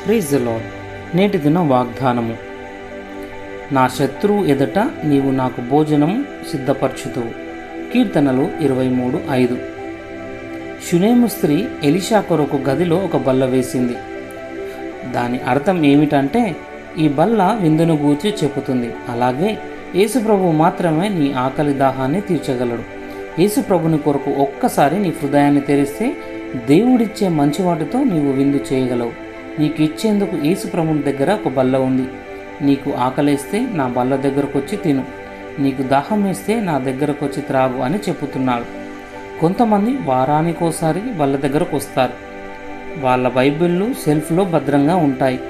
Praise the lord. నేటి దిన వాగ్దానము. నా శత్రువు ఎదుట నీవు నాకు భోజనము సిద్ధపరచుతువు. కీర్తనలు 23:5. షునేము స్త్రీ ఎలీషా కొరకు గదిలో ఒక బల్ల వేసింది. దాని అర్థం ఏమిటంటే ఈ బల్ల విందును గూర్చి చెబుతుంది. అలాగే యేసుప్రభు మాత్రమే నీ ఆకలి దాహాన్ని తీర్చగలడు. యేసుప్రభుని కొరకు ఒక్కసారి నీ హృదయాన్ని తెరిస్తే దేవుడిచ్చే మంచి వాటితో నీవు విందు చేయగలవు. నీకు ఇచ్చేందుకు యేసుప్రభుని దగ్గర ఒక బల్ల ఉంది. నీకు ఆకలేస్తే నా బల్ల దగ్గరకు వచ్చి తిను, నీకు దాహం వేస్తే నా దగ్గరకు వచ్చి త్రాగు అని చెప్పుతున్నాడు. కొంతమంది వారానికోసారి బల్ల దగ్గరకు వస్తారు. వాళ్ళ బైబిళ్ళు సెల్ఫ్లో భద్రంగా ఉంటాయి.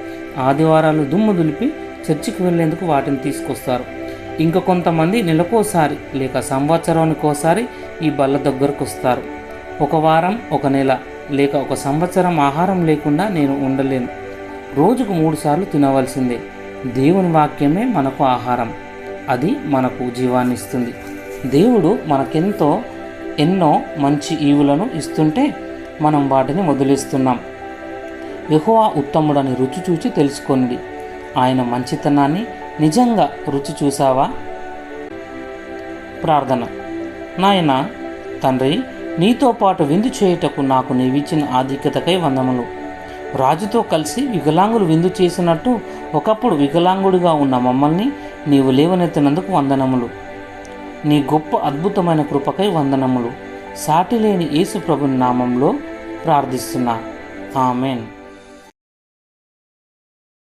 ఆదివారాలు దుమ్ము దులిపి చర్చికి వెళ్ళేందుకు వాటిని తీసుకొస్తారు. ఇంకా కొంతమంది నెలకోసారి లేక సంవత్సరానికోసారి ఈ బల్ల దగ్గరకు వస్తారు. ఒక వారం, ఒక నెల లేక ఒక సంవత్సరం ఆహారం లేకుండా నేను ఉండలేను. రోజుకు 3 సార్లు తినవలసిందే. దేవుని వాక్యమే మనకు ఆహారం. అది మనకు జీవాన్ని ఇస్తుంది. దేవుడు ఎన్నో మంచి ఈవులను ఇస్తుంటే మనం వాటిని వదిలేస్తున్నాం. యెహోవా ఉత్తముడని రుచి చూచి తెలుసుకొనిడి. ఆయన మంచితనాన్ని నిజంగా రుచి చూసావా? ప్రార్థన. నాయన తండ్రి, నీతో పాటు విందు చేయుటకు నాకు నీవిచ్చిన ఆధిక్యతకై వందములు. రాజుతో కలిసి వికలాంగులు విందు చేసినట్టు ఒకప్పుడు వికలాంగుడిగా ఉన్న మమ్మల్ని నీవు లేవనెత్తినందుకు వందనములు. నీ గొప్ప అద్భుతమైన కృపకై వందనములు. సాటిలేని యేసు ప్రభుని నామంలో ప్రార్థిస్తున్నా. ఆమెన్.